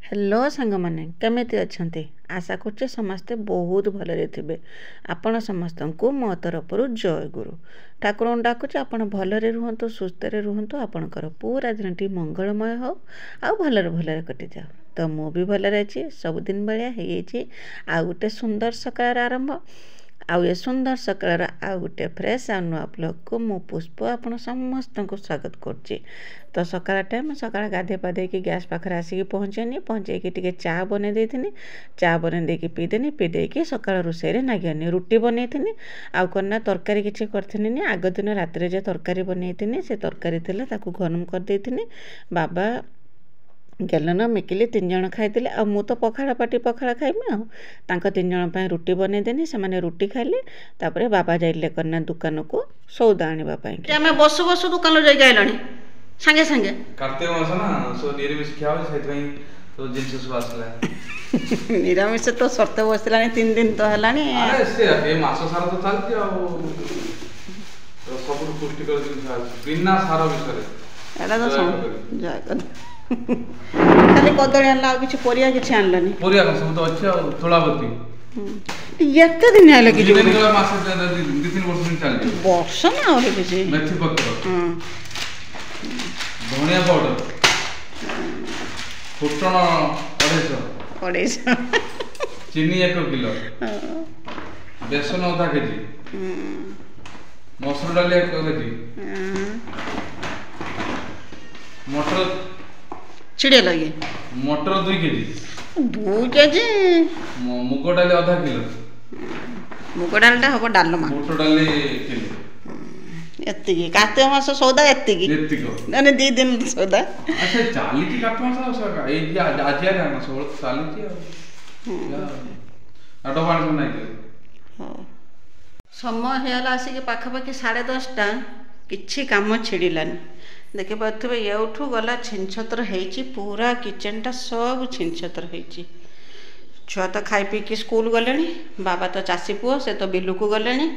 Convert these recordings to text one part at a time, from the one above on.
Hello सांग मैंने केमिति अच्छंती आशा करछे समस्ते बहुत भलरे थिबे। आपण समस्तंकु मो तरफरु जय गुरु। ठाकुर डाकुचे आपण भलरे रुहंतु सुस्थरे रुहंतु आपणकर पूरा दिनटी मंगलमय हो आ भलरे भलरे कटि जाओ। तो मु भी भलरे अछि सबुदिन बेलिया हेछि आ गुटे सुंदर सकाळ आरंभ आउ ए सुंदर सकाळ आ गुटे फ्रेश आ नुआ ब्लॉग को मु पुष्प आपण समस्त को स्वागत करछि। तो सकाळ टाइम सकाळ गाधे पाधे कि गैस पाखरे आसिक पहुँचेनी पहुँचे टिके चा बने देथिनी चा बने देकी पीदेनी पी देकी सकाळ रोषेई नागिनी रुटी बनैथिनी आउ कन्ना तरकारी किछि करथिनी आग दिन रात्रि जे तरकारी बनैथिनी से तरकारी थिला ताकू गरम कर देथिनी। बाबा गेलन मिकिली 3 जण खाइतिले आ मु तो पखाड़ा पाटी पखाड़ा खाइमी आ तांको 3 जण पय रुटी बने देनी से माने रुटी खाइले। तापरे बाबा जाइले कन्ना दुकान को सौदा आनिबा पय कि हमें बसु बसु दुकान जाई गाइलानी संगे संगे कार्तिक मास ना सो निरामिष खाओ सेत पय तो जिंस सब आसला निरामिष तो शर्त बसलानी 3 दिन तो हलानी अरे से ए मास सारा तो चलती आ तो सब पुष्टि कर दिन बिना सारा विषय एला तो जय कर खाली कदली आनला आ किछि परिया किछि आनलानी परिया सब तो अच्छा तुलावती एते दिन आइले कि दिन मास 2-3 वर्ष दिन चल वर्ष ना और किछि मेथी पत्र धनिया पाउडर फुटण 250 चीनी 1 किलो बेसन आधा केजी मसूर डाली 1 केजी मटर चिड़े लगे मटर 2 केजी 2 केजी मुग डाली आधा किलो मुग डालटा हबो डालमा मटर डाली किलो एत्तिकी कार्तिक मास सौदा एत्तिकी माने 2 दिन सौदा अच्छा चाली की कार्तिक मास सौदा ए आज या ना सोल चाली की आडो बाण सुनाई दे समय हेला आसी के पाखा पाखी 10:30 किछि काम छिड़िलानी देखि पाथबे एउठू गला छिनछतर हेची पूरा किचन टा सब छिनछतर हेची। छुआ तो खाई पी के स्कूल गलेनी बाबा तो चासी पुओ से तो बिलु को गलेनी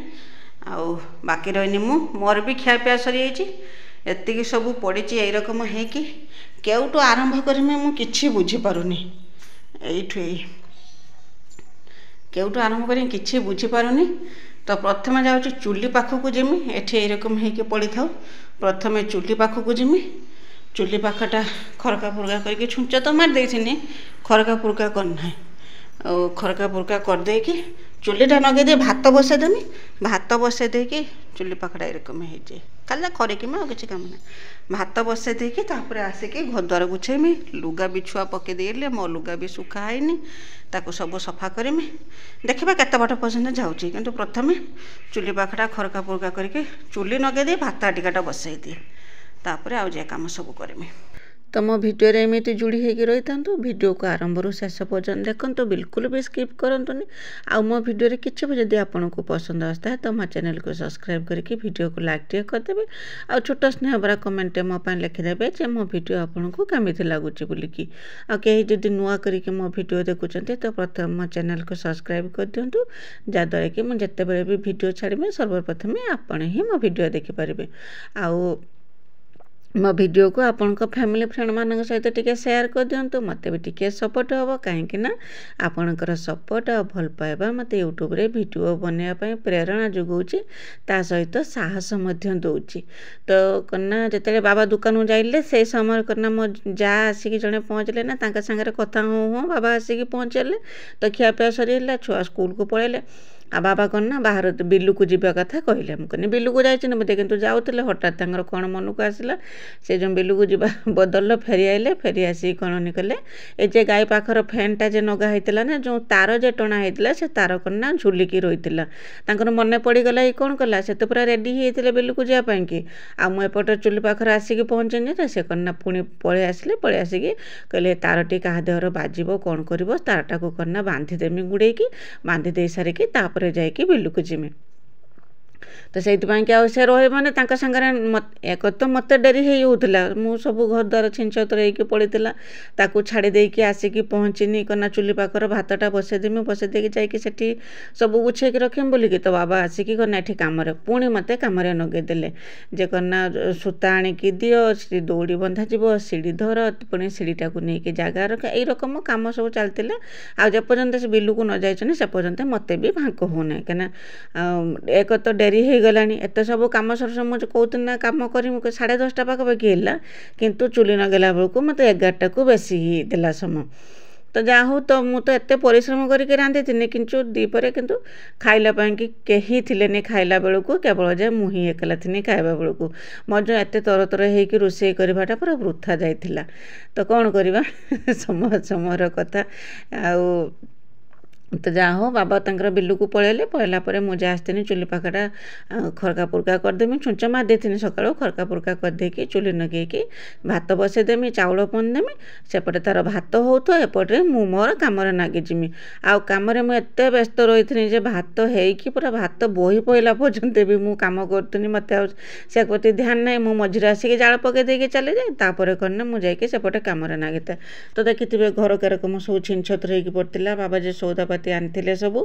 आउ बाकी रहनी मु मोर भी खिया पिया सरी जाइछि एत्तिकी सब पड़िछि एई रकम हे कि केउटू आरंभ करमे मु किछि बुझी पारुनी एइठु एई केउटू आरंभ करी किछि बुझी पारुनी। तो प्रथम जाउछि चुल्ली पाखकू जेमी एठी एई रकम हे कि पड़ी थाउ प्रथमे चुल्ली पाखकू जेमी चुल्ली पाखटा खरका पुरका करके छुंच तो मार देथिनी खरका पुरका करना और खरका पुरका कर दे कि चुल्लीटा नगे दे भात बसे देमी भात बसे दे कि चुल्ली पाखटा एरकम हे जे खाली खरे कि मैं किसी काम ना भात बसे दे कि तापर आसिकी घरद्वार गुछेमी लुगा बिछुआ पके देले मो लुगा भी सुखा हैनी ताको सब सफा करमी देखा केते बाट पर्यंत जाऊँगी किंतु प्रथमे चुल्ली पाखटा खरका पुरका करके चुल्ली नगे दे भात टिकाटा बसई दिए तापर आउ जे काम सब करमी। तो मो भिडियो रे एमिति जुड़ी होगी रही था भिडियो को आरंभ शेष पर्यंत देखो बिल्कुल भी स्किप करंतुनी आ मो भिडियो रे किछि भी जदि आपन को पसंद आस्ता है तो मो चैनल को सब्सक्राइब करके भिडियो को लाइक टे कर देबे आ छोट स्नेह भरा कमेंट मो पय लिखि देबे जे मो भिडियो आपन को केमिति लागुची बोली कि आ केही जदि नुआ करके मो भिडियो देखुचंते तो प्रथम मो चैनल को सब्सक्राइब कर दियंतु जाद्वारा कि मु जत्ते बेले भी भिडियो छाड़िबे सर्वप्रथम आपण ही मो भिडियो देखि परिबे। आउ मो वीडियो को आपण फैमिली फ्रेंड मान सहित टिके शेयर कर दिंतु मत भी टिके सपोर्ट हम कहीं आपणकर सपोर्ट आ भल पाइबा मत यूट्यूब रे वीडियो बनवाई प्रेरणा जोगाऊँच ता सहित साहस दौची। तो कन्ना जिते बाबा दुकान जाइले से समय कन्ना मो जा आसिक जड़े पहुँचले ना सागर कथा हूँ बाबा आसिक पहुँचले तो खियापिया सरीला छुआ स्कूल को पलैले आ बाबा कन्ना बाहर बिलु को जीवा कथा कहले मुझे बिलु को जाइए बोधे कि जाऊे हठात कौन मन को आसला से जो बिलु को जीवा बदल फेरी आइले फेरी आसी कौन कले ए जे गाई पाखर फैनटा जे नगा होता ना जो तार जे टणा होता से तार कन्ना झुलिकी रही मन पड़गला ये कौन कला से तो पूरा रेडी होते बिलु को जावाई कि आ मुपट चुली पाखर आसिक पहुँचनी तो से कन्ना पुणी पलि आसिले पलि आसिकी कहले तारटी क्या देहर बाजिब कौन कर तारटा को कन्ना बांधिदेमी गुड़े बांधि दे सारिकी तापर जाइकी बिलु को जिमी तो से रही सागर एक तो मत डेरी होता मु सब घर द्वार छिंचतर होगी पड़ता ताकू छाड़ी देकी आसिकी पहुँचनी कना चुली पाखर भातटा बसईदेमी बसईदेकी जाकि सब गुछे रखीम बोलिकी तो बाबा आसिकी करना ये कम पुणी मत कम नगेदेले जे करना सूता आणिकी दियो दौड़ी बंधा जीव सीढ़ी धर पुणी सीढ़ीटा को लेकिन जगह रख यही रकम कम सब चलते आपर्यंत से बिलू को न जाइए से पर्यंत मत भी भांक होना कहीं एक तो डेरी हो गला एत सब कम सर मुझे कहती ना कम कर 10:30 पाखापाखि है किंतु चुली नगेला बेलू मत 11टा को बेसी देला समय तो जा हो तो मु तो एत परिश्रम करके रांधि थी किंतु दीपरे किंतु खाइला कि कहीं थिलेनी खाइला बेलू केवल जे मुही एकला थी खाइबा बेलू मोर जो एत तर तर होकर रोषे करवाटा पूरा वृथा जाइथिला तो कौन करवा समय समय कथा आउ तो जा हो बाबा तंकर बिलू को पलैले पलैला मुझे आसती चुली पाखटा खरका पुरका करदेमी छुंच मार देती सका खरका पुरका करदेकी चुली नगेकी भात बसईदेमी चाउल पनदेमी सेपटे तार भात हो तो एपटे मु मोर कम नागिजिमी आउ कम एत व्यस्त रही जे भात होइकी पूरा भात बोही पड़ा पर्यंत भी मु कम करी मत से प्रति ध्यान ना मु मझे आसिक जाल पकई देकी चली जाए तापर करना मुझे सेपटे कम नागिता तो देखिए घर कारकम सब छिंछतर होगी पड़ता बाबा जे सौदा आनी सबू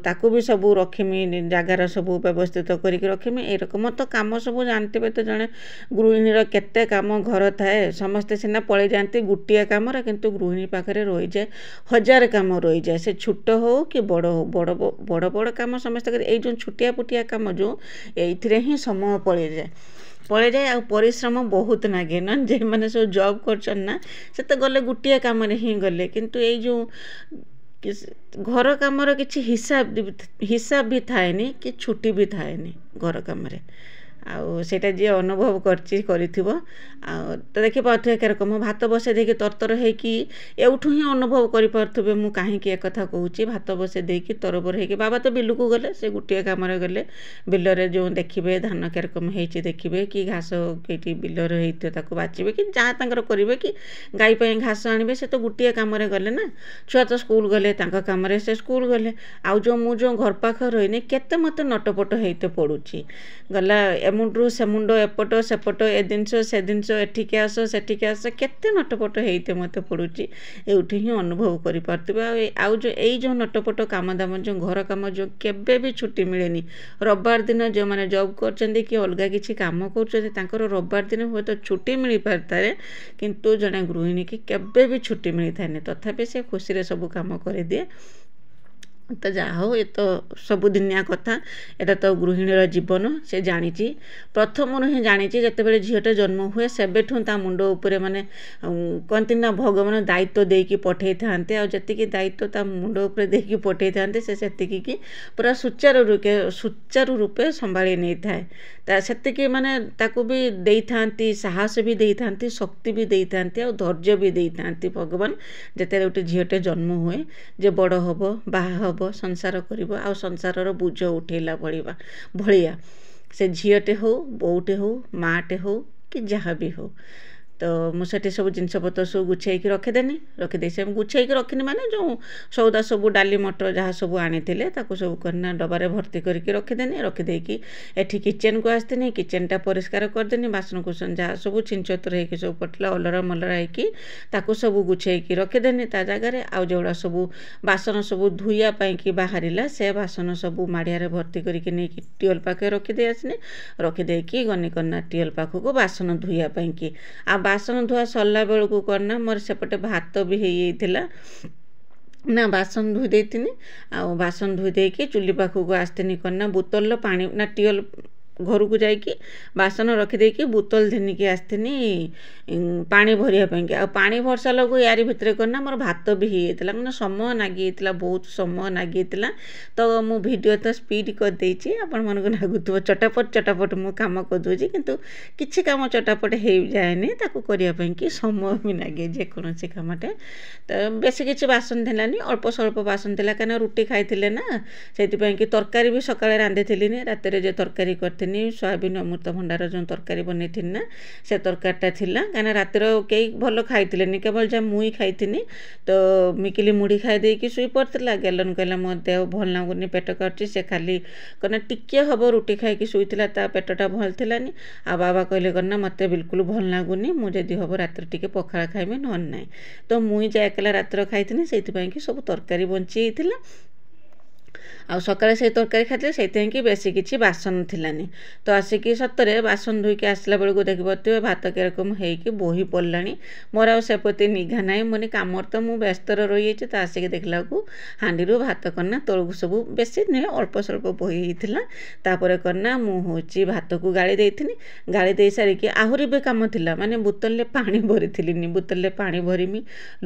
आकु भी सब रखीमी जगार सब व्यवस्थित करके रखीमी ए रकम तो कम सब जानते तो जड़े गृहिणी केते कम घर थाए समस्ते सिना पलि जाती गोटे कम किंतु गृहिणी पाखे रही जाए 1000 कम रही जाए से छोट हो कि बड़ हो बड़ बड़ बड़ कम समस्त ये जो छुटिया पुटिया कम जो ये ही समय पलि जाए आ परिश्रम बहुत नागे न जे मैंने सब जॉब करना से तो गले गोटे कम ही गले किंतु ये जो घर कमर किसी हिसाब भी थाएनी कि छुट्टी भी थाएनी घर कम आटा जी अनुभव करिथिबो तो देखी पारे एक रकम भात बसई देकी तरतर होगी एवठू ही अनुभव करें मु कहीं एक कथा कहूँ भात बसई देकी तरबर होगी बाबा तो बिलू को गले से गोटे कम गले बिलरे जो देखिए धान के रकम होती देखिए कि घास कहीं बिलर होता बाचे कि जहाँ तंकर करेंगे कि गाई पे घास आणवे से तो गोटे कम गले ना छुआ तो स्कूल गले कम से स्कूल गले आउ जो घर पाख रही केते मत नटपट होते पड़ुची गला एमुंड्रु से मुंड एपट सेपट ए जिनस से जिनस एठिके आस सेठिके आस केते नटपट होते मत पड़ुची एठी ही अनुभव करें आउ जो यही जो नटपट काम दाम जो घर कम जो केबे भी छुट्टी मिलेनी रविवार दिन जो मैंने जॉब कर कि अलग किसी कम कर रविवार दिन हुए तो छुट्टी मिल पारे किंतु जड़े गृहिणी की केबे भी छुट्टी मिल थाए तथापि से खुशी सब कम कर दिए तो जा हो ये तो सबुदिनिया कथा यहाँ तो गृहिणीर जीवन से जानी प्रथम ही जानी जिते झीटे जन्म हुए सेबेठू ता मुंड उपरे माने कहती ना भगवान दायित्व देकी पठे था जी दायित्व ता मुंड उपरे देकी पठे था से की पूरा सुचारू रूपे संभाली नहीं थाए से माने ताकू भी दे था साहस भी दे था शक्ति भी दे था धैर्य भी दे था भगवान जिते गोटे झीटे जन्म हुए जे बड़ हम बाहा संसार कर आ संसार बोझ उठेला भलिया से झीटे हो बोटे हो माटे हो कि जहाँ भी हो तो मुझे सब जिनपतर सब गुछे रखीदेनी रखीदे से गुछे रखनी माने जो सौदा सब डाली मटर जहाँ सब आनी सब करना डबारे भर्ती करके रखीदेनी रखीदेकी एठी किचेन को आसतीनी किचेनटा परिष्कार करदेनी बासन कुसन जहाँ सब छिंचतर होगी सब पटला अलरा मलरा होगी सब गुछे रखीदेनी ता जगार आउ जोड़ा सब बासन सब धुआपाई कि बाहर से बासन सब माड़िया भर्ती करके नहीं टिओल पाखे रखीदे आसनी रखीदेकी गनी करना टिओल पाखक बासन धुआपाई कि बासन धुआ सरला बेलू करना मोर सेपटे भात भी हो ना बासन धोई देती बासन धोई देकी चुली पाखक आसतीनी करना बोतल पानी ना टिओल घर को जाइकी बासन रखीदेकी बोतल धनिकी आसतीनी पानी भरियापाई आ पानी भर सारा यारी भितर करना मोर भात भी होता मैंने समय नागी बहुत समय नागी तो मु वीडियो तो स्पीड कर देछि आपण मन को लागुथबो चटापट मु काम कर दूची किंतु किछि काम चटापट हो जाएनी ताको करिया पई कि समय भी नागे जे कोनोसी कामटे तो बेसी किछि बासन थिलानी अल्प स्वल्प बासन थिला काना रुटी खाइथिले ना सेति पई कि तरकारी भी सकाळे रांधे थिलिनी राते जे तरकारी करथिनी କରିଥିଲି ସୋୟାବିନ ଅମୃତଭଣ୍ଡାର ଯେଉଁ ତରକାରୀ ବନେଇଥିଲି ନା ସେ ତରକାରୀଟା ଥିଲା କାହିଁକିନା ରାତିର କେହି ଭଲ ଖାଇଥିଲେନି କେବଳ ଯାହା ମୁଇଁ ଖାଇଥିଲି ତ ମିକିଲି ମୁଢ଼ି ଖାଇ ଦେଇକି ଶୋଇ ପଡ଼ିଥିଲା ଗେଲନ କହିଲା ମୋ ଦେହ ଭଲ ଲାଗୁନି ପେଟ କାଟୁଛି ସେ ଖାଲି କହିନା ଟିକିଏ ହେବ ରୁଟି ଖାଇକି ଶୋଇଥିଲା ତା ପେଟଟା ଭଲ ଥିଲାନି ଆଉ ବାବା କହିଲେ କହିନା ମୋତେ ବିଲକୁଲ ଭଲ ଲାଗୁନି ମୁଁ ଯଦି ହେବ ରାତିରେ ଟିକେ ପଖାଳ ଖାଇବି ନହେଲେ ନାହିଁ ତ ମୁଇଁ ଯା ଏକଲା ରାତିର ଖାଇଥିଲି ସେଇଥିପାଇଁ କି ସବୁ ତରକାରୀ ବଞ୍ଚି ଯାଇଥିଲା ଆଉ ସକାଳେ ସେଇ ତରକାରୀ ଖାଇଥିଲେ ସେଇଥିପାଇଁ କି ବେଶୀ କିଛି ବାସନ ଥିଲାନି ତ ଆସିକି ସତରେ ବାସନ ଧୋଇକି ଆସିଲା ବେଳକୁ ଦେଖିପାରୁଥିବେ ଭାତ କିରକମ ହେଇକି ବୋହି ପଡ଼ିଲାଣି ମୋର ଆଉ ସେ ପ୍ରତି ନିଘା ନାହିଁ ମାନେ କାମରେ ତ ମୁଁ ବ୍ୟସ୍ତରେ ରହିଯାଇଛି ତ ଆସିକି ଦେଖିଲାକୁ ହାଣ୍ଡିରୁ ଭାତ କନା ତଳକୁ ସବୁ ବେଶୀ ନୁହେଁ ଅଳ୍ପ ସ୍ୱଳ୍ପ ବୋହି ହେଇଥିଲା ତାପରେ କନା ମୁଁ ହେଉଛି ଭାତକୁ ଗାଳି ଦେଇଥିଲି ଗାଳି ଦେଇ ସାରିକି ଆହୁରି ବି କାମ ଥିଲା ମାନେ ବୋତଲରେ ପାଣି ଭରିଥିଲିନି ବୋତଲରେ ପାଣି ଭରିମି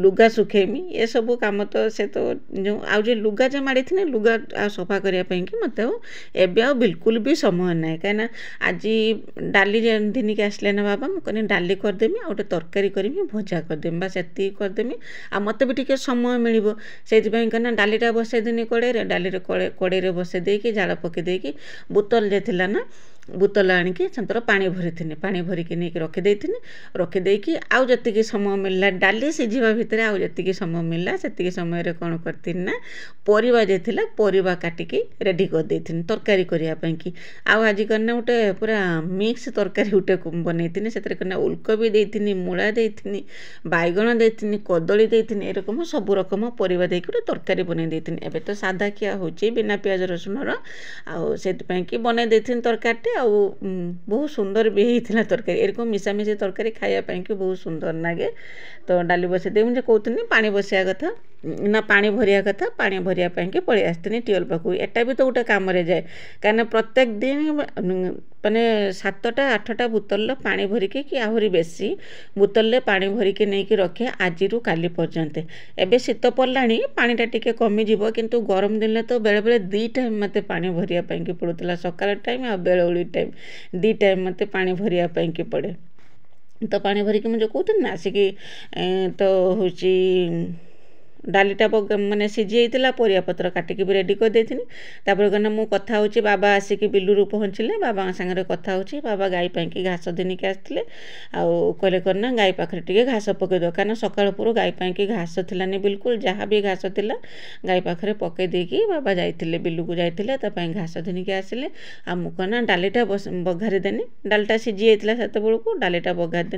ଲୁଗା ଶୁଖେଇମି ଏସବୁ କାମ ତ ସେ ତ ଯେଉଁ ଆଉ ଯେ ଲୁଗା ଯେ ମାଡ଼ିଥିଲି ଲୁଗା ଆଉ ସଫା କରିବା ପାଇଁ କି ମୋତେ ଆଉ ଏବେ ଆଉ ବିଲକୁଲ ବି ସମୟ ନାହିଁ କାହିଁକିନା ଆଜି ଡାଲି ଦିନିକି ଆସିଲେ ନା ବାବା ମୁଁ କହିଲି ଡାଲି କରିଦେମି ଆଉ ଗୋଟେ ତରକାରୀ କରିମି ଭଜା କରିଦେମି ବା ସେତିକି କରିଦେମି ଆଉ ମୋତେ ବି ଟିକେ ସମୟ ମିଳିବ ସେଇଥିପାଇଁ କହିନା ଡାଲିଟା ବସେଇଦେନି କଡ଼େଇରେ ଡାଲିରେ କଡ଼େଇରେ ବସେଇ ଦେଇକି ଜାଳ ପକେଇ ଦେଇକି ବୋତଲ ଯେ ଥିଲା ନା ବୋତଲ ଆଣିକି ତାଙ୍କର ପାଣି ଭରିଥିଲି ପାଣି ଭରିକି ନେଇକି ରଖିଦେଇକି ଆଉ ଯେତିକି ସମୟ ମିଳିଲା ଡାଲି ସିଝିବା ଭିତରେ ଆଉ ଯେତିକି ସମୟ ମିଳିଲା ସେତିକି ସମୟରେ କ'ଣ କରିଥିଲି ନା ପରିବା ଯେ ଥିଲା ପରିବା କାଟିକି ରେଡ଼ି କରିଦେଇଥିଲି ତରକାରୀ କରିବା ପାଇଁକି ଆଉ ଆଜି କରିନା ଗୋଟେ ପୁରା ମିକ୍ସ ତରକାରୀ ଗୋଟେ ବନେଇଥିଲି ସେଥିରେ କରିନା ଓଲକୋବି ଦେଇଥିଲି ମୂଳା ଦେଇଥିଲି ବାଇଗଣ ଦେଇଥିଲି କଦଳୀ ଦେଇଥିଲି ଏରକମ ସବୁ ରକମ ପରିବା ଦେଇକି ଗୋଟେ ତରକାରୀ ବନେଇ ଦେଇଥିଲି ଏବେ ତ ସାଧା ଖିଆ ହେଉଛି ବିନା ପିଆଜ ରସୁଣର ଆଉ ସେଥିପାଇଁ କି ବନେଇ ଦେଇଥିଲି ତରକାରୀଟି ଆଉ ବହୁତ ସୁନ୍ଦର ବି ହେଇଥିଲା ତରକାରୀ ଏରକମ ମିଶାମିଶି ତରକାରୀ ଖାଇବା ପାଇଁକି ବହୁତ ସୁନ୍ଦର ଲାଗେ ତ ଡାଲି ବସେଇ ଦେଇ ମୁଁ ଯେ କହୁଥିଲି ପାଣି ବସେଇବା କଥା ନା ପାଣି ଭରିବା କଥା ପାଣି ଭରିବା ପାଇଁକି ପଳେଇ ଆସିଥିଲି ଟ୍ୟୁବଲ୍ ପାଖକୁ ଏଟା ବି ତ ଗୋଟେ କାମରେ ଯାଏ କାହିଁକିନା ପ୍ରତ୍ୟେକ ଦିନ ମାନେ 7ଟା 8ଟା ବୋତଲର ପାଣି ଭରିକି କି ଆହୁରି ବେଶୀ ବୋତଲରେ ପାଣି ଭରିକି ନେଇକି ରଖେ ଆଜିରୁ କାଲି ପର୍ଯ୍ୟନ୍ତ ଏବେ ଶୀତ ପଡ଼ିଲାଣି ପାଣିଟା ଟିକେ କମିଯିବ କିନ୍ତୁ ଗରମ ଦିନରେ ତ ବେଳେବେଳେ 2 ଟାଇମ୍ ମୋତେ ପାଣି ଭରିବା ପାଇଁକି ପଡ଼ୁଥିଲା ସକାଳ ଟାଇମ୍ ଆଉ ବେଳଓଳି ଟାଇମ୍ 2 ଟାଇମ୍ ମୋତେ ପାଣି ଭରିବା ପାଇଁକି ପଡ଼େ ତ ପାଣି ଭରିକି ମୁଁ ଯେଉଁ କହୁଥିଲି ନା ଆସିକି ତ ହେଉଛି ଡାଲିଟା ମାନେ ସିଝି ଯାଇଥିଲା ପରିବାପତ୍ର କାଟିକି ବି ରେଡ଼ି କରିଦେଇଥିଲି ତାପରେ କହିନା ମୁଁ କଥା ହେଉଛି ବାବା ଆସିକି ବିଲୁରୁ ପହଞ୍ଚିଲେ ବାବାଙ୍କ ସାଙ୍ଗରେ କଥା ହେଉଛି ବାବା ଗାଈ ପାଇଁକି ଘାସ ଦିନିକି ଆସିଥିଲେ ଆଉ କହିଲେ କରିନା ଗାଈ ପାଖରେ ଟିକେ ଘାସ ପକାଇଦେବ କାରଣ ସକାଳ ପୂର୍ବରୁ ଗାଈ ପାଇଁକି ଘାସ ଥିଲାନି ବିଲକୁଲ ଯାହା ବି ଘାସ ଥିଲା ଗାଈ ପାଖରେ ପକାଇ ଦେଇକି ବାବା ଯାଇଥିଲେ ବିଲୁକୁ ଯାଇଥିଲେ ତା ପାଇଁ ଘାସ ଦିନିକି ଆସିଲେ ଆଉ ମୁଁ କହିନା ଡାଲିଟା ବଘାରି ଦେନି ଡାଲିଟା ସିଝି ଯାଇଥିଲା ସେତେବେଳକୁ ଡାଲିଟା ବଘାରି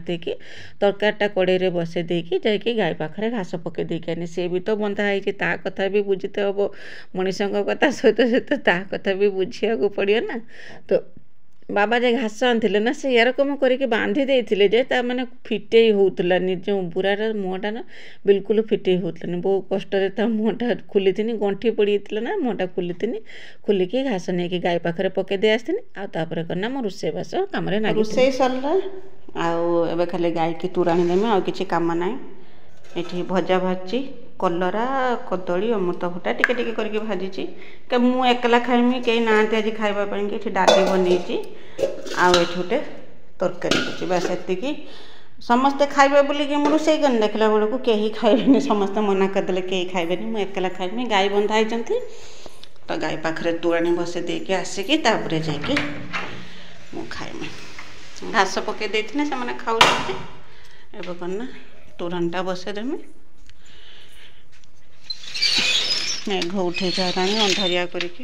ଦେଇକି ତରକାରୀଟା କଡ଼େଇରେ ବସେଇ ଦେଇକି ଯାଇକି ଗାଈ ପାଖରେ ଘାସ ପକାଇ ଦେଇକି ଆନି ସେ ବି ତ ବନ୍ଧା ହେଇଛି ତା କଥା ବି ବୁଝିତେ ହେବ ମଣିଷଙ୍କ କଥା ସହିତ ତା କଥା ବି ବୁଝିବାକୁ ପଡ଼ିବ ନା ତ ବାବା ଯେ ଘାସ ଆଣିଥିଲେ ନା ସେ ଏରକମ କରିକି ବାନ୍ଧି ଦେଇଥିଲେ ଯେ ତା ମାନେ ଫିଟେଇ ହେଉଥିଲାନି ଯେଉଁ ବୁରାର ମୁହଁଟା ନା ବିଲକୁଲ ଫିଟେଇ ହେଉଥିଲାନି ବହୁ କଷ୍ଟରେ ତା ମୁହଁଟା ଖୋଲିଥିନି ଗଣ୍ଠି ପଡ଼ିଯାଇଥିଲା ନା ମୁହଁଟା ଖୋଲିକି ଘାସ ନେଇକି ଗାଈ ପାଖରେ ପକାଇ ଦେଇ ଆସିଥିଲି ଆଉ ତାପରେ କରିନା ମୋ ରୋଷେଇବାସ କାମରେ ଲାଗି ରୋଷେଇ ସରିଲା ଆଉ ଏବେ ଖାଲି ଗାଈକି ତୋରାଣି ଦେମି ଆଉ କିଛି କାମ ନାହିଁ ଏଠି ଭଜା ଭାଜିଛି କଲରା କଦଳୀ ଅମୃତଭଣ୍ଡା ଟିକେ ଟିକେ କରିକି ଭାଜିଛି ମୁଁ ଏକଲା ଖାଇମି କେହି ନାହାନ୍ତି ଆଜି ଖାଇବା ପାଇଁକି ଏଠି ଡାଲି ବନେଇଛି ଆଉ ଏଠି ଗୋଟେ ତରକାରୀ କରିଛି ବାସ୍ ଏତିକି ସମସ୍ତେ ଖାଇବେ ବୋଲିକି ମୁଁ ରୋଷେଇ କରିନି ଦେଖିଲା ବେଳକୁ କେହି ଖାଇବେନି ସମସ୍ତେ ମନା କରିଦେଲେ କେହି ଖାଇବେନି ମୁଁ ଏକଲା ଖାଇମି ଗାଈ ବନ୍ଧା ହେଇଛନ୍ତି ତ ଗାଈ ପାଖରେ ତୋରାଣି ବସେଇ ଦେଇକି ଆସିକି ତାପରେ ଯାଇକି ମୁଁ ଖାଇମି ଘାସ ପକାଇ ଦେଇଥିଲି ସେମାନେ ଖାଉଛନ୍ତି ଏବେ କ'ଣ ନା ତୋରାଣିଟା ବସେଇଦେମି ମେଘ ଉଠେଇ ସାରିଲାଣି ଅନ୍ଧାରିଆ କରିକି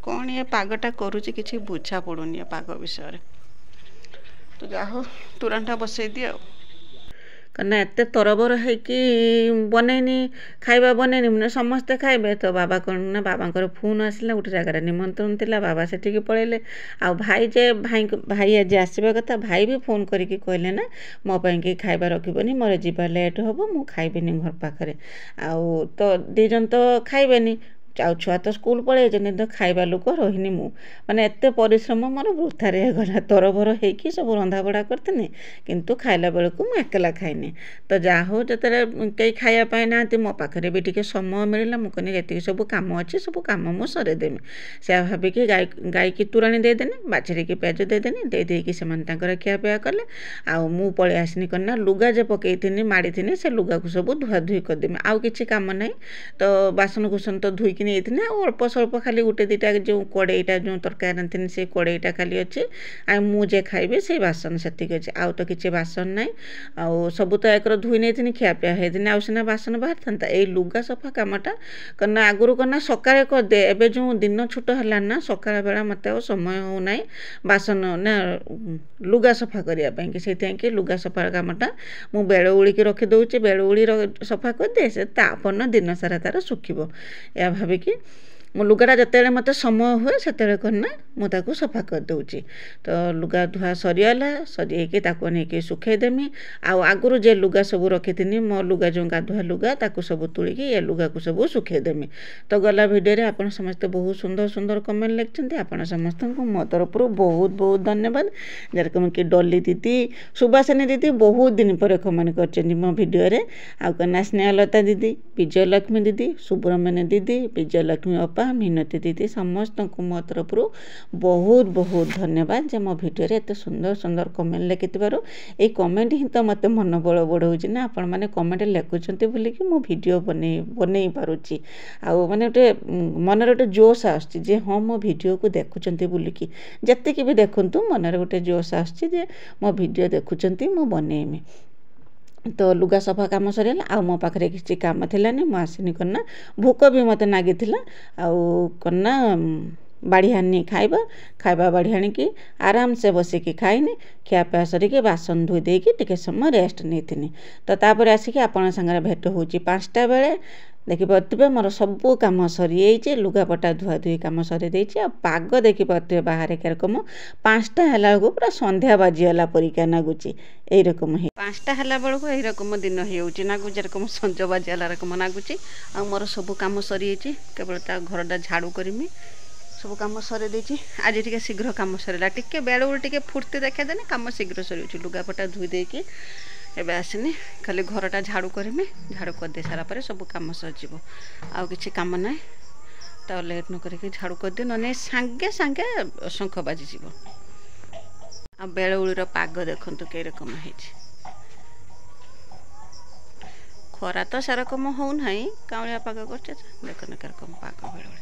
କ'ଣ ଏ ପାଗଟା କରୁଛି କିଛି ବୁଝା ପଡ଼ୁନି ଏ ପାଗ ବିଷୟରେ ତ ଯାହା ହଉ ତୋରାଣିଟା ବସେଇ ଦିଏ ଆଉ କାରଣ ଏତେ ତରବର ହେଇକି ବନେଇନି ଖାଇବା ବନେଇନି ମାନେ ସମସ୍ତେ ଖାଇବେ ତ ବାବା କ'ଣ ନା ବାବାଙ୍କର ଫୋନ୍ ଆସିଲା ଗୋଟେ ଜାଗାରେ ନିମନ୍ତ୍ରଣ ଥିଲା ବାବା ସେଠିକି ପଳେଇଲେ ଆଉ ଭାଇ ଆଜି ଆସିବା କଥା ଭାଇ ବି ଫୋନ୍ କରିକି କହିଲେ ନା ମୋ ପାଇଁକି ଖାଇବା ରଖିବନି ମୋର ଯିବା ଲେଟ୍ ହେବ ମୁଁ ଖାଇବିନି ଘର ପାଖରେ ଆଉ ତ 2 ଜଣ ତ ଖାଇବେନି ଆଉ ଛୁଆ ତ ସ୍କୁଲ ପଳେଇଛନ୍ତି ତ ଖାଇବା ଲୋକ ରହିନି ମୁଁ ମାନେ ଏତେ ପରିଶ୍ରମ ମୋର ବୃଥାରେ ହେଇଗଲା ତରବର ହେଇକି ସବୁ ରନ୍ଧାବଢ଼ା କରିଥିଲି କିନ୍ତୁ ଖାଇଲା ବେଳକୁ ମୁଁ ଏକଲା ଖାଇନି ତ ଯାହା ହଉ ଯେତେବେଳେ କେହି ଖାଇବା ପାଇଁ ନାହାନ୍ତି ମୋ ପାଖରେ ବି ଟିକେ ସମୟ ମିଳିଲା ମୁଁ କହିଲି ଯେତିକି ସବୁ କାମ ଅଛି ସବୁ କାମ ମୁଁ ସରେଇଦେମି ସେୟା ଭାବିକି ଗାଈକି ତୋରାଣି ଦେଇଦେନି ବାଛୁରୀକି ପିଆଜ ଦେଇଦେନି ଦେଇକି ସେମାନେ ତାଙ୍କର ଖିଆପିଆ କଲେ ଆଉ ମୁଁ ପଳେଇ ଆସିନି କ'ଣ ନା ଲୁଗା ଯେ ପକେଇଥିନି ମାଡ଼ିଥିନି ସେ ଲୁଗାକୁ ସବୁ ଧୁଆଧୁଇ କରିଦେମି ଆଉ କିଛି କାମ ନାହିଁ ତ ବାସନକୁସନ ତ ଧୋଇକି ନେଇଥିଲି ଆଉ ଅଳ୍ପ ସ୍ୱଳ୍ପ ଖାଲି ଗୋଟେ ଦୁଇଟା ଯେଉଁ କଡ଼େଇଟା ଯେଉଁ ତରକାରୀ ରାନ୍ଧିଥିଲି ସେ କଡ଼େଇଟା ଖାଲି ଅଛି ଆଉ ମୁଁ ଯେ ଖାଇବି ସେଇ ବାସନ ସେତିକି ଅଛି ଆଉ ତ କିଛି ବାସନ ନାହିଁ ଆଉ ସବୁ ତ ଏକର ଧୋଇ ନେଇଥିଲି ଖିଆପିଆ ହେଇଥିଲି ଆଉ ସିନା ବାସନ ବାହାରିଥାନ୍ତା ଏଇ ଲୁଗା ସଫା କାମଟା କାରଣ ଆଗରୁ କ'ଣ ନା ସକାଳେ କରିଦେ ଏବେ ଯେଉଁ ଦିନ ଛୋଟ ହେଲାଣି ନା ସକାଳ ବେଳା ମୋତେ ଆଉ ସମୟ ହେଉନାହିଁ ବାସନ ନା ଲୁଗା ସଫା କରିବା ପାଇଁକି ସେଇଥିପାଇଁ କି ଲୁଗା ସଫା କାମଟା ମୁଁ ବେଳ ଉଳିକି ରଖିଦେଉଛି ବେଳ ଉଳି ସଫା କରିଦିଏ ସେ ତାପରଦିନ ଦିନ ସାରା ତାର ଶୁଖିବ ଏହା ଭାବିକି ମୁଁ ଲୁଗାଟା ଯେତେବେଳେ ମୋତେ ସମୟ ହୁଏ ସେତେବେଳେ କ'ଣ ନା ମୁଁ ତାକୁ ସଫା କରିଦେଉଛି ତ ଲୁଗା ଧୁଆ ସରିଗଲା ସରିଯାଇକି ତାକୁ ନେଇକି ଶୁଖେଇଦେମି ଆଉ ଆଗରୁ ଯେ ଲୁଗା ସବୁ ରଖିଥିଲି ମୋ ଲୁଗା ଯେଉଁ ଗାଧୁଆ ଲୁଗା ତାକୁ ସବୁ ତୁଳିକି ଏ ଲୁଗାକୁ ସବୁ ଶୁଖେଇଦେମି ତ ଗଲା ଭିଡ଼ିଓରେ ଆପଣ ସମସ୍ତେ ବହୁତ ସୁନ୍ଦର ସୁନ୍ଦର କମେଣ୍ଟ ଲେଖିଛନ୍ତି ଆପଣ ସମସ୍ତଙ୍କୁ ମୋ ତରଫରୁ ବହୁତ ବହୁତ ଧନ୍ୟବାଦ ଯେରକମ କି ଡଲି ଦିଦି ସୁବାସିନୀ ଦିଦି ବହୁତ ଦିନ ପରେ କମେଣ୍ଟ କରିଛନ୍ତି ମୋ ଭିଡ଼ିଓରେ ଆଉ କନ୍ୟା ସ୍ନେହଲତା ଦିଦି ବିଜୟଲକ୍ଷ୍ମୀ ଦିଦି ସୁବ୍ରମଣ୍ୟ ଦିଦି ବିଜୟଲକ୍ଷ୍ମୀ ଅପା ମିନତି ଦିଦି ସମସ୍ତଙ୍କୁ ମୋ ତରଫରୁ ବହୁତ ବହୁତ ଧନ୍ୟବାଦ ଯେ ମୋ ଭିଡ଼ିଓରେ ଏତେ ସୁନ୍ଦର ସୁନ୍ଦର କମେଣ୍ଟ ଲେଖିଥିବାରୁ ଏଇ କମେଣ୍ଟ ହିଁ ତ ମୋତେ ମନୋବଳ ବଢ଼ଉଛି ନା ଆପଣମାନେ କମେଣ୍ଟ ଲେଖୁଛନ୍ତି ବୋଲିକି ମୁଁ ଭିଡ଼ିଓ ବନେଇ ପାରୁଛି ଆଉ ମାନେ ଗୋଟେ ମନରେ ଗୋଟେ ଜୋଶ ଆସୁଛି ଯେ ହଁ ମୋ ଭିଡ଼ିଓକୁ ଦେଖୁଛନ୍ତି ବୋଲିକି ଯେତିକି ବି ଦେଖନ୍ତୁ ମନରେ ଗୋଟେ ଜୋଶ ଆସୁଛି ଯେ ମୋ ଭିଡ଼ିଓ ଦେଖୁଛନ୍ତି ମୁଁ ବନେଇମି ତ ଲୁଗା ସଫା କାମ ସରିଗଲା ଆଉ ମୋ ପାଖରେ କିଛି କାମ ଥିଲାନି ମୁଁ ଆସିନି କନା ଭୋକ ବି ମୋତେ ନାଗିଥିଲା ଆଉ କନା ବାଢ଼ି ଆଣିନି ଖାଇବା ବାଢ଼ି ଆଣିକି ଆରାମସେ ବସିକି ଖାଇନି ଖିଆପିଆ ସରିକି ବାସନ ଧୋଇ ଦେଇକି ଟିକେ ସମୟ ରେଷ୍ଟ ନେଇଥିଲି ତ ତାପରେ ଆସିକି ଆପଣଙ୍କ ସାଙ୍ଗରେ ଭେଟ ହେଉଛି 5ଟା ବେଳେ ଦେଖିପାରୁଥିବେ ମୋର ସବୁ କାମ ସରିଯାଇଛି ଲୁଗାପଟା ଧୁଆଧୁଇ କାମ ସରିଯାଇଛି ଆଉ ପାଗ ଦେଖିପାରୁଥିବେ ବାହାରେ କିରକମ 5ଟା ହେଲା ବେଳକୁ ପୁରା ସନ୍ଧ୍ୟା ବାଜିଗଲା ପରିକା ନାଗୁଛି এইরকম 5টা ହେଲା ବେଳକୁ এইরকম ଦିନ ହେଇଯାଉଛି ନାଗୁଛି ଯେରକମ ସଞ୍ଜ ବାଜିଗଲା ରକମ ନାଗୁଛି ଆଉ ମୋର ସବୁ କାମ ସରିଯାଇଛି କେବଳ ତା ଘରଟା ଝାଡ଼ୁ କରିମି ସବୁ କାମ ସରେଇ ଦେଇଛି ଆଜି ଟିକେ ଶୀଘ୍ର କାମ ସରିଲା ଟିକେ ବେଳୁବେଳେ ଟିକେ ଫୁର୍ତ୍ତି ଦେଖେଇଦେନେ କାମ ଶୀଘ୍ର ସରିଯାଉଛି ଲୁଗାପଟା ଧୋଇ ଦେଇକି ଏବେ ଆସିନି ଖାଲି ଘରଟା ଝାଡ଼ୁ କରିମି ଝାଡ଼ୁ କରିଦେଇ ସାରା ପରେ ସବୁ କାମ ସରିଯିବ ଆଉ କିଛି କାମ ନାହିଁ ତ ଲେଟ୍ ନ କରିକି ଝାଡ଼ୁ କରିଦିଏ ନହେଲେ ସାଙ୍ଗେ ସାଙ୍ଗେ ଶଙ୍ଖ ବାଜିଯିବ ଆଉ ବେଳଉଳିର ପାଗ ଦେଖନ୍ତୁ କିରକମ ହେଇଛି ଖରା ତ ସେରକମ ହେଉନାହିଁ କାଉଁଳିଆ ପାଗ କରୁଛେ ଦେଖନ୍ତୁ କିରକମ ପାଗ ବେଳଉଳି